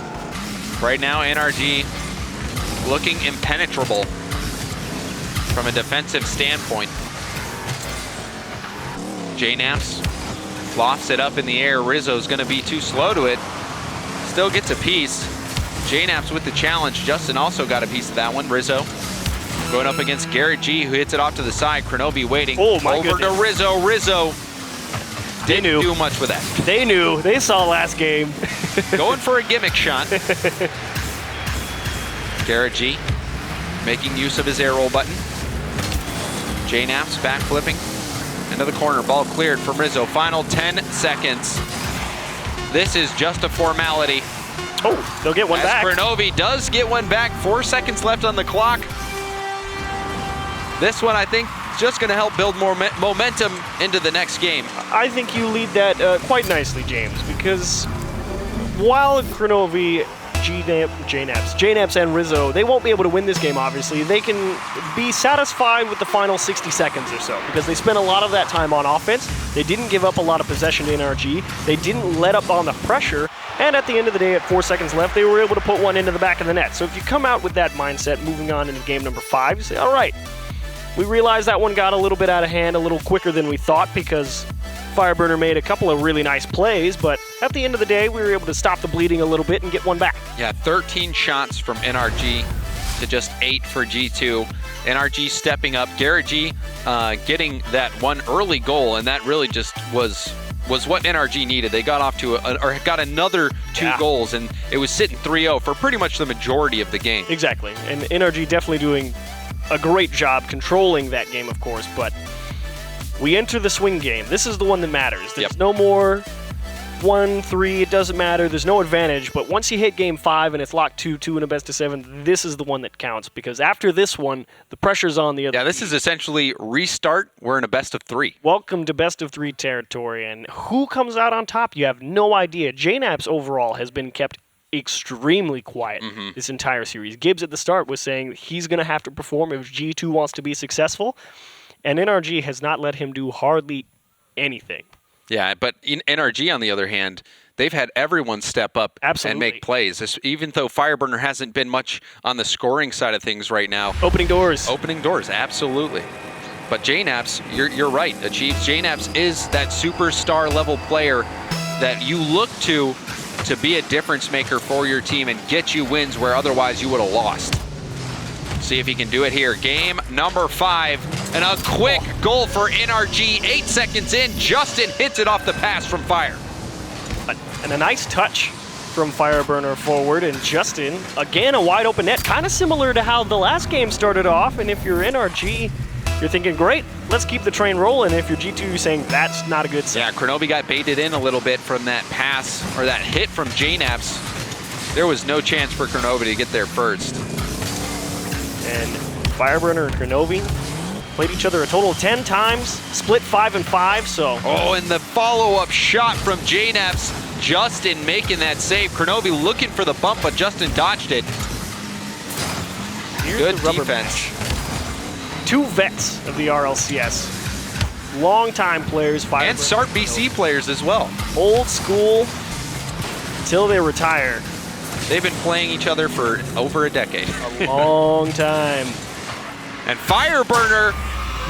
[SPEAKER 1] Right now, NRG looking impenetrable from a defensive standpoint. JNaps lofts it up in the air. Rizzo's going to be too slow to it. Still gets a piece. JNaps with the challenge. Justin also got a piece of that one. Rizzo going up against Garrett G, who hits it off to the side. Grenovi waiting.
[SPEAKER 2] Oh my
[SPEAKER 1] Over
[SPEAKER 2] goodness.
[SPEAKER 1] to Rizzo. Rizzo didn't do much with that.
[SPEAKER 2] They knew. They saw last game.
[SPEAKER 1] Going for a gimmick shot. Garrett G making use of his air roll button. JNaps back flipping into the corner. Ball cleared from Rizzo. Final 10 seconds. This is just a formality.
[SPEAKER 2] Oh, they'll get one back.
[SPEAKER 1] Kronovi does get one back. 4 seconds left on the clock. This one, I think, is just going to help build more momentum into the next game.
[SPEAKER 2] I think you lead that quite nicely, James, because while Kronovi, JNAPS, and Rizzo, they won't be able to win this game, obviously. They can be satisfied with the final 60 seconds or so because they spent a lot of that time on offense. They didn't give up a lot of possession to NRG. They didn't let up on the pressure. And at the end of the day, at 4 seconds left, they were able to put one into the back of the net. So if you come out with that mindset moving on into game number 5, you say, all right, we realized that one got a little bit out of hand, a little quicker than we thought because Fireburner made a couple of really nice plays, but at the end of the day, we were able to stop the bleeding a little bit and get one back.
[SPEAKER 1] Yeah, 13 shots from NRG to just 8 for G2. NRG stepping up. Garrett G getting that one early goal, and that really just was what NRG needed. They got off to or got another 2 goals, and it was sitting 3-0 for pretty much the majority of the game.
[SPEAKER 2] Exactly, and NRG definitely doing a great job controlling that game, of course, but we enter the swing game. This is the one that matters. There's no more 1-3, it doesn't matter. There's no advantage, but once you hit game 5 and it's locked 2-2 in a best of 7, this is the one that counts because after this one, the pressure's on the other
[SPEAKER 1] team. This is essentially restart. We're in a best of 3.
[SPEAKER 2] Welcome to best of 3 territory, and who comes out on top? You have no idea. JNAPS overall has been kept extremely quiet this entire series. Gibbs at the start was saying he's going to have to perform if G2 wants to be successful, and NRG has not let him do hardly anything.
[SPEAKER 1] Yeah, but in NRG, on the other hand, they've had everyone step up and make plays. Even though Fireburner hasn't been much on the scoring side of things right now.
[SPEAKER 2] Opening doors.
[SPEAKER 1] Opening doors, absolutely. But JNAPS, you're right, Achieves. JNAPS is that superstar level player that you look to be a difference maker for your team and get you wins where otherwise you would have lost. See if he can do it here. Game number 5, and a quick goal for NRG. 8 seconds in, Justin hits it off the pass from Fire.
[SPEAKER 2] And a nice touch from Fireburner forward, and Justin, again, a wide open net, kind of similar to how the last game started off, and if you're NRG, you're thinking, great, let's keep the train rolling. If you're G2, you're saying, that's not a good sign.
[SPEAKER 1] Yeah, Kronovi got baited in a little bit from that pass, or that hit from JNAPS. There was no chance for Kronovi to get there first.
[SPEAKER 2] And Fireburner and Kronovi played each other a total of 10 times, split 5 and 5, so.
[SPEAKER 1] Oh, and the follow-up shot from JNAPS, Justin making that save. Kronovi looking for the bump, but Justin dodged it.
[SPEAKER 2] Here's
[SPEAKER 1] good
[SPEAKER 2] the rubber
[SPEAKER 1] defense.
[SPEAKER 2] match. 2 vets of the RLCS. Long-time players.
[SPEAKER 1] And SART BC players as well.
[SPEAKER 2] Old school till they retire.
[SPEAKER 1] They've been playing each other for over a decade.
[SPEAKER 2] A long time.
[SPEAKER 1] And Fireburner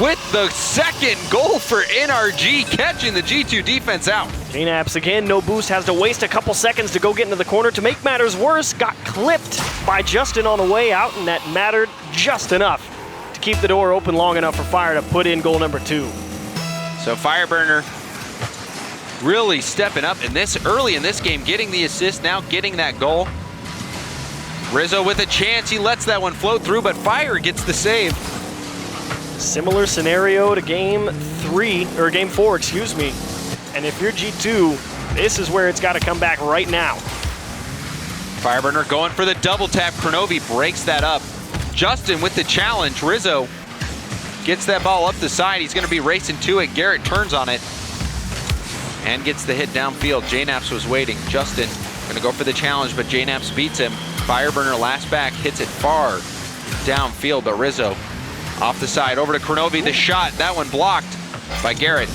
[SPEAKER 1] with the second goal for NRG, catching the G2 defense out.
[SPEAKER 2] JNAPS again, no boost, has to waste a couple seconds to go get into the corner. To make matters worse, got clipped by Justin on the way out, and that mattered just enough to keep the door open long enough for Fire to put in goal number 2.
[SPEAKER 1] So Fireburner really stepping up in this early in this game, getting the assist, now getting that goal. Rizzo with a chance, he lets that one float through, but Fire gets the save.
[SPEAKER 2] Similar scenario to game 4, excuse me. And if you're G2, this is where it's got to come back right now.
[SPEAKER 1] Fireburner going for the double tap. Kronovi breaks that up. Justin with the challenge. Rizzo gets that ball up the side. He's going to be racing to it. Garrett turns on it and gets the hit downfield. JNAPS was waiting. Justin going to go for the challenge, but JNAPS beats him. Fireburner last back, hits it far downfield, but Rizzo off the side. Over to Kronovi, the shot. That one blocked by Garrett.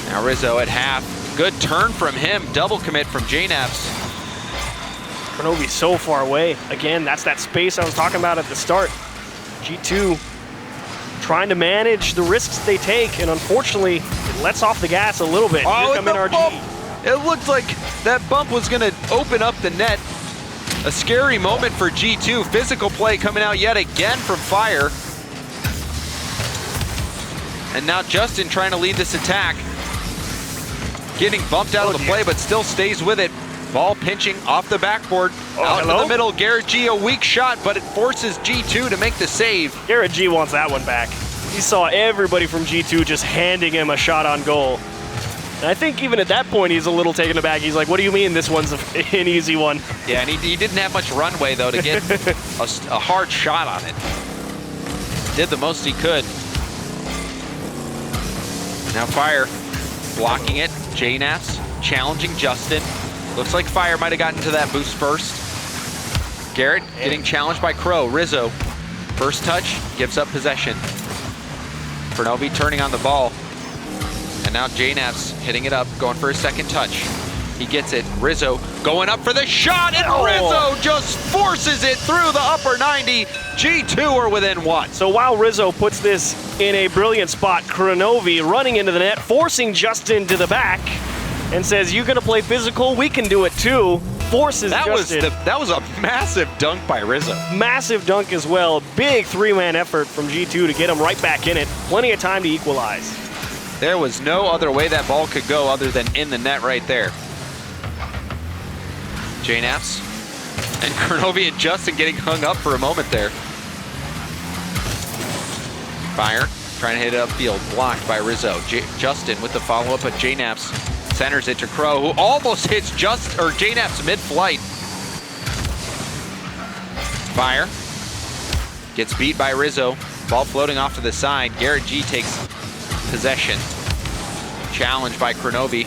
[SPEAKER 1] Now Rizzo at half. Good turn from him. Double commit from JNAPS.
[SPEAKER 2] Kronovi so far away. Again, that's that space I was talking about at the start. G2 trying to manage the risks they take, and unfortunately, it lets off the gas a little bit.
[SPEAKER 1] Oh,
[SPEAKER 2] Here come NRG.
[SPEAKER 1] Bump. It looked like that bump was going to open up the net. A scary moment for G2. Physical play coming out yet again from Fire. And now Justin trying to lead this attack. Getting bumped out of the play, but still stays with it. Ball pinching off the backboard. Out in the middle, Garrett G, a weak shot, but it forces G2 to make the save.
[SPEAKER 2] Garrett G wants that one back. He saw everybody from G2 just handing him a shot on goal. And I think even at that point, he's a little taken aback. He's like, what do you mean this one's an easy one?
[SPEAKER 1] Yeah, and he didn't have much runway, though, to get a hard shot on it. Did the most he could. Now Fire blocking it. JNaps challenging Justin. Looks like Fire might have gotten to that boost first. Garrett getting challenged by Crow. Rizzo, first touch, gives up possession. Bernobi turning on the ball. And now JNaps hitting it up, going for a second touch. He gets it. Rizzo going up for the shot, and Rizzo just forces it through the upper 90. G2 are within 1.
[SPEAKER 2] So while Rizzo puts this in a brilliant spot, Kronovi running into the net, forcing Justin to the back, and says, "You're gonna play physical, we can do it too." Forces Justin.
[SPEAKER 1] That was a massive dunk by Rizzo.
[SPEAKER 2] Massive dunk as well. Big three-man effort from G2 to get him right back in it. Plenty of time to equalize.
[SPEAKER 1] There was no other way that ball could go other than in the net right there. JNaps and Kronovi and Justin getting hung up for a moment there. Fire trying to hit it upfield, blocked by Rizzo. Justin with the follow-up, but JNaps centers it to Crow, who almost hits JNaps mid-flight. Fire gets beat by Rizzo. Ball floating off to the side. Garrett G takes possession. Challenged by Kronovi.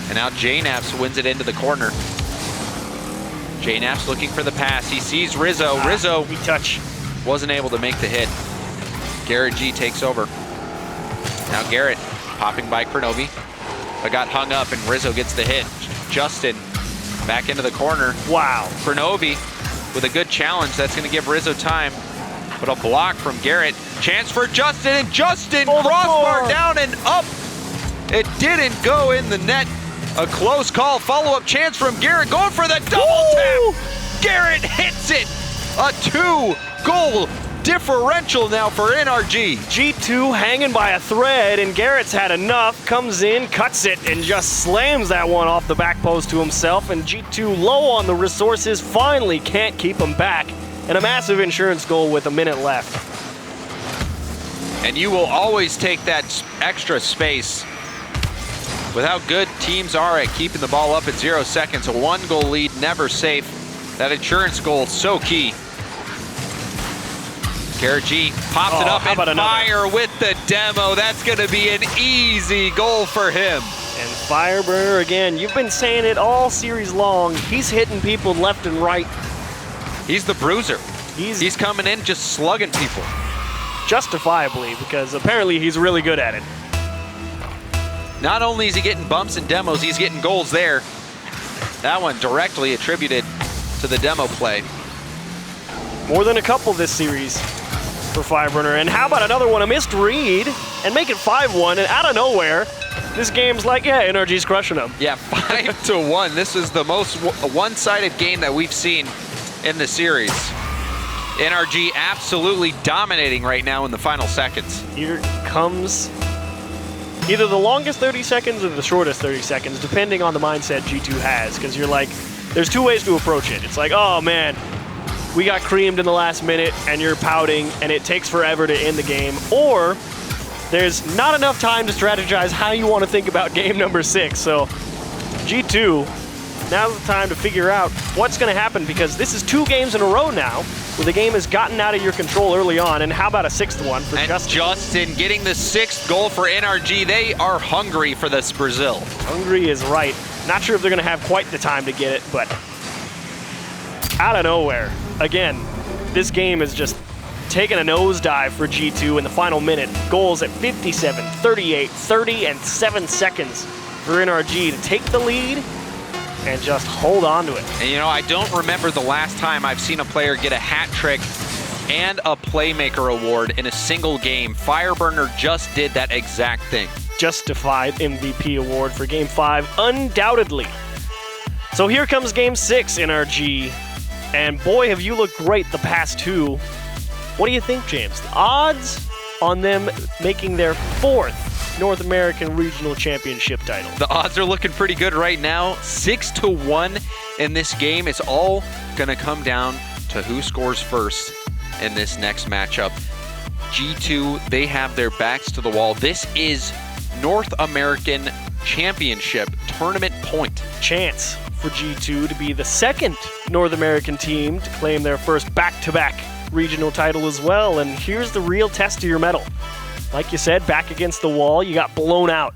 [SPEAKER 1] And now JNaps wins it into the corner. JNaps looking for the pass. He sees Rizzo. Rizzo wasn't able to make the hit. Garrett G takes over. Now Garrett popping by Kronovi. But got hung up and Rizzo gets the hit. Justin back into the corner.
[SPEAKER 2] Wow.
[SPEAKER 1] Kronovi with a good challenge. That's going to give Rizzo time. But a block from Garrett. Chance for Justin, and Justin crossbar down and up. It didn't go in the net. A close call. Follow-up chance from Garrett. Going for the double tap. Garrett hits it. A 2-goal differential now for NRG.
[SPEAKER 2] G2 hanging by a thread, and Garrett's had enough. Comes in, cuts it, and just slams that one off the back post to himself. And G2 low on the resources, finally can't keep him back. And a massive insurance goal with a minute left.
[SPEAKER 1] And you will always take that extra space. With how good teams are at keeping the ball up at 0 seconds, a 1-goal lead, never safe. That insurance goal, so key. Garrett G pops it up and Fire with the demo. That's going to be an easy goal for him.
[SPEAKER 2] And Fireburner, again, you've been saying it all series long. He's hitting people left and right.
[SPEAKER 1] He's the bruiser. He's coming in just slugging people.
[SPEAKER 2] Justifiably, because apparently he's really good at it.
[SPEAKER 1] Not only is he getting bumps and demos, he's getting goals there. That one directly attributed to the demo play.
[SPEAKER 2] More than a couple this series for Fireburner. And how about another one, a missed read, and make it 5-1, and out of nowhere, this game's like, yeah, NRG's crushing them.
[SPEAKER 1] Yeah, 5-1. This is the most one-sided game that we've seen in the series. NRG absolutely dominating right now in the final seconds.
[SPEAKER 2] Here comes either the longest 30 seconds or the shortest 30 seconds, depending on the mindset G2 has, because you're like, there's two ways to approach it. It's like, oh man, we got creamed in the last minute and you're pouting and it takes forever to end the game, or there's not enough time to strategize how you want to think about game number 6. So G2, now's the time to figure out what's going to happen, because this is 2 games in a row now where the game has gotten out of your control early on. And how about a 6th one for Justin?
[SPEAKER 1] Justin getting the 6th goal for NRG. They are hungry for this Brazil.
[SPEAKER 2] Hungry is right. Not sure if they're going to have quite the time to get it, but out of nowhere. Again, this game is just taking a nosedive for G2 in the final minute. Goals at 57, 38, 30, and 7 seconds for NRG to take the lead and just hold on to it.
[SPEAKER 1] And you know, I don't remember the last time I've seen a player get a hat trick and a Playmaker award in a single game. Fireburner just did that exact thing.
[SPEAKER 2] Justified MVP award for Game 5, undoubtedly. So here comes Game 6, NRG. And boy, have you looked great the past 2. What do you think, James? The odds on them making their 4th North American Regional Championship title.
[SPEAKER 1] The odds are looking pretty good right now. 6-1 in this game. It's all gonna come down to who scores first in this next matchup. G2, they have their backs to the wall. This is North American Championship tournament point.
[SPEAKER 2] Chance for G2 to be the second North American team to claim their first back-to-back regional title as well. And here's the real test of your mettle. Like you said, back against the wall, you got blown out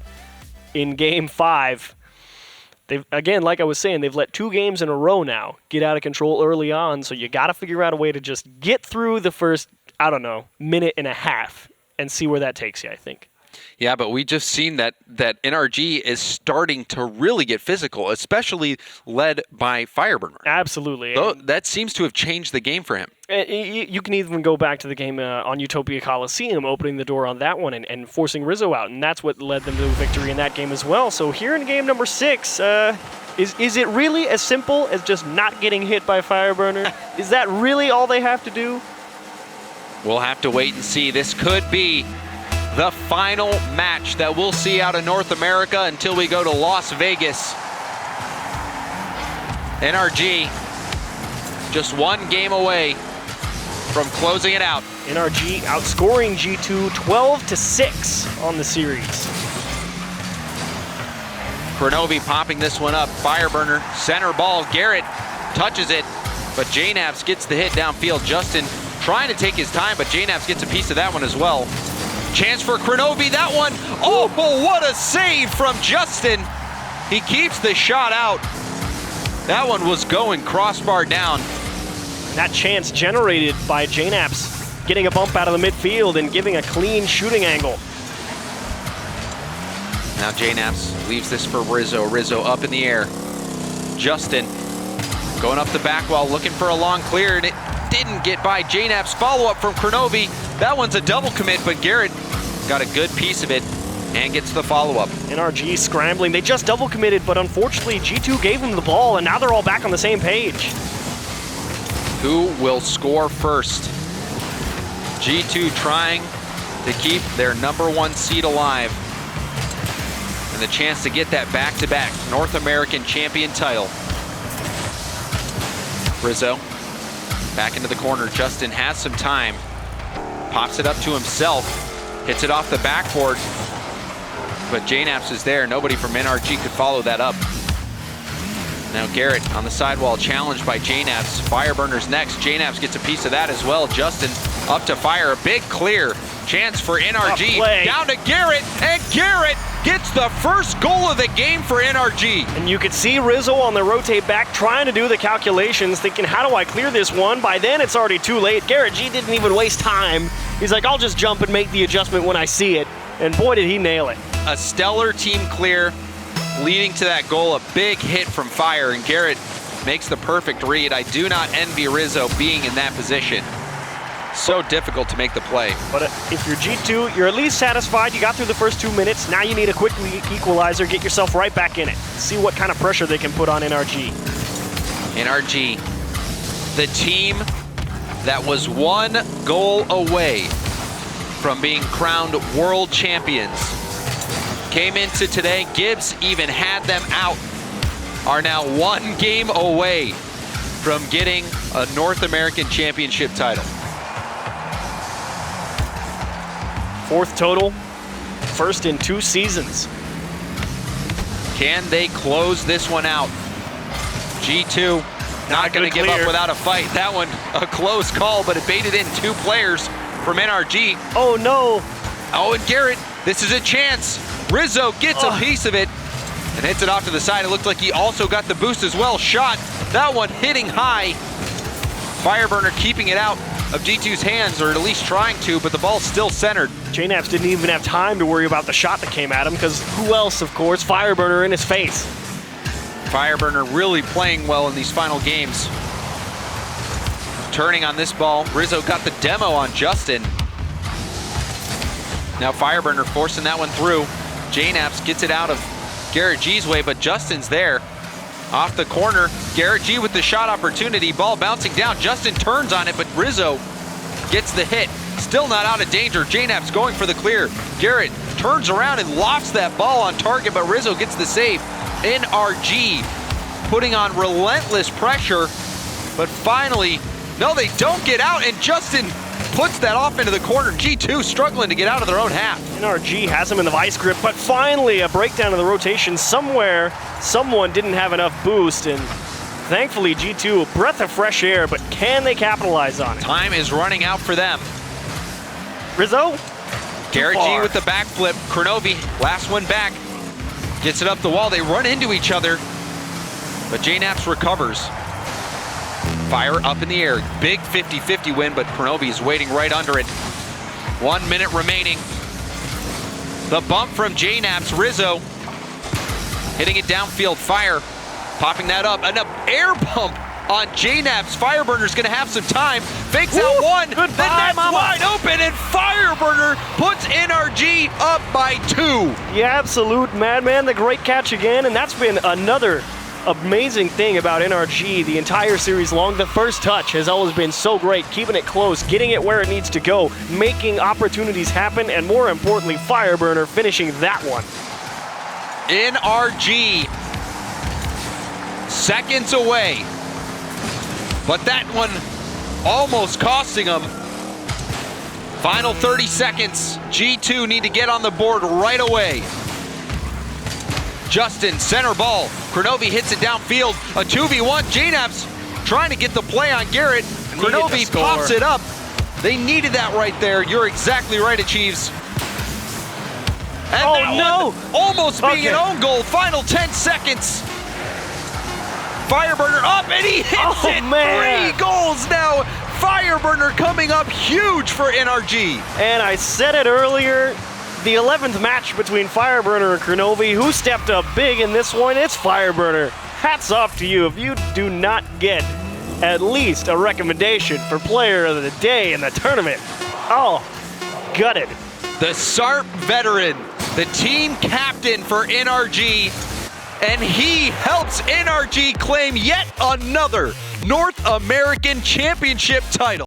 [SPEAKER 2] in Game 5. They've, again, like I was saying, they've let 2 games in a row now get out of control early on, so you got to figure out a way to just get through the first, I don't know, minute and a half and see where that takes you, I think.
[SPEAKER 1] Yeah, but we just seen that NRG is starting to really get physical, especially led by Fireburner.
[SPEAKER 2] Absolutely.
[SPEAKER 1] That seems to have changed the game for him.
[SPEAKER 2] You can even go back to the game on Utopia Coliseum, opening the door on that one and forcing Rizzo out, and that's what led them to a victory in that game as well. So here in game number 6, is it really as simple as just not getting hit by Fireburner? Is that really all they have to do?
[SPEAKER 1] We'll have to wait and see. This could be the final match that we'll see out of North America until we go to Las Vegas. NRG just 1 game away from closing it out.
[SPEAKER 2] NRG outscoring G2 12-6 on the series.
[SPEAKER 1] Kronovi popping this one up. Fireburner, center ball. Garrett touches it, but JNabs gets the hit downfield. Justin trying to take his time, but JNabs gets a piece of that one as well. Chance for Kronovi, that one. Oh, what a save from Justin. He keeps the shot out. That one was going crossbar down.
[SPEAKER 2] That chance generated by JNabs getting a bump out of the midfield and giving a clean shooting angle.
[SPEAKER 1] Now JNabs leaves this for Rizzo. Rizzo up in the air. Justin going up the back wall, looking for a long clear, and it didn't get by. JNabs follow-up from Kronovi. That one's a double commit, but Garrett got a good piece of it and gets the follow-up.
[SPEAKER 2] NRG scrambling. They just double committed, but unfortunately G2 gave them the ball, and now they're all back on the same page.
[SPEAKER 1] Who will score first? G2 trying to keep their #1 seed alive and the chance to get that back-to-back North American champion title. Rizzo back into the corner. Justin has some time. Pops it up to himself. Hits it off the backboard. But JNabs is there. Nobody from NRG could follow that up. Now Garrett on the sidewall, challenged by JNabs. Fireburner's next. JNabs gets a piece of that as well. Justin up to fire. A big clear. Chance for NRG. Down to Garrett. And Garrett gets the first goal of the game for NRG.
[SPEAKER 2] And you could see Rizzo on the rotate back trying to do the calculations, thinking, how do I clear this one? By then, it's already too late. Garrett G didn't even waste time. He's like, I'll just jump and make the adjustment when I see it. And boy, did he nail it.
[SPEAKER 1] A stellar team clear leading to that goal. A big hit from Fire, and Garrett makes the perfect read. I do not envy Rizzo being in that position. So difficult to make the play.
[SPEAKER 2] But if you're G2, you're at least satisfied. You got through the first 2 minutes. Now you need a quick equalizer. Get yourself right back in it. See what kind of pressure they can put on NRG.
[SPEAKER 1] NRG, the team that was 1 goal away from being crowned world champions, came into today. Gibbs even had them out. Are now 1 game away from getting a North American championship title.
[SPEAKER 2] 4th total, first in 2 seasons.
[SPEAKER 1] Can they close this one out? G2 not going to give up without a fight. That one a close call, but it baited in 2 players from NRG.
[SPEAKER 2] Oh no.
[SPEAKER 1] Oh, and Garrett, this is a chance. Rizzo gets a piece of it and hits it off to the side. It looked like he also got the boost as well. Shot, that one hitting high. Fireburner keeping it out of G2's hands, or at least trying to, but the ball's still centered.
[SPEAKER 2] JNabs didn't even have time to worry about the shot that came at him, because who else, of course? Fireburner in his face.
[SPEAKER 1] Fireburner really playing well in these final games. Turning on this ball. Rizzo got the demo on Justin. Now Fireburner forcing that one through. JNabs gets it out of Garrett G's way, but Justin's there. Off the corner, Garrett G with the shot opportunity. Ball bouncing down. Justin turns on it, but Rizzo gets the hit. Still not out of danger. JNabs going for the clear. Garrett turns around and lofts that ball on target, but Rizzo gets the save. NRG putting on relentless pressure, but finally, no, they don't get out, and Justin puts that off into the corner. G2 struggling to get out of their own half.
[SPEAKER 2] NRG has him in the vice grip, but finally a breakdown of the rotation somewhere. Someone didn't have enough boost, and thankfully G2, a breath of fresh air, but can they capitalize on it?
[SPEAKER 1] Time is running out for them.
[SPEAKER 2] Rizzo?
[SPEAKER 1] Garrett G with the backflip. Kronovi, last one back. Gets it up the wall. They run into each other, but JNaps recovers. Fire up in the air. Big 50-50 win, but Kronovi is waiting right under it. 1 minute remaining. The bump from JNaps. Rizzo hitting it downfield. Fire popping that up. An air bump on JNaps. Fireburner's going to have some time. Fakes out one.
[SPEAKER 2] Goodbye,
[SPEAKER 1] the net's
[SPEAKER 2] mama.
[SPEAKER 1] wide open, and Fireburner puts NRG up by 2.
[SPEAKER 2] The absolute madman. The great catch again, and that's been another amazing thing about NRG the entire series long. The first touch has always been so great, keeping it close, getting it where it needs to go, making opportunities happen, and more importantly, Fireburner finishing that one.
[SPEAKER 1] NRG seconds away, but that one almost costing them. Final 30 seconds. G2 need to get on the board right away. Justin, center ball. Kronovi hits it downfield. A 2v1. JNaps trying to get the play on Garrett. Kronovi pops it up. They needed that right there. You're exactly right, Achieves. And that one almost being an own goal. Final 10 seconds. Fireburner up, and he hits it.
[SPEAKER 2] Man.
[SPEAKER 1] 3 goals now. Fireburner coming up huge for NRG.
[SPEAKER 2] And I said it earlier, the 11th match between Fireburner and Kronovi. Who stepped up big in this one? It's Fireburner. Hats off to you if you do not get at least a recommendation for player of the day in the tournament. Oh, gutted.
[SPEAKER 1] The SARP veteran, the team captain for NRG, and he helps NRG claim yet another North American Championship title.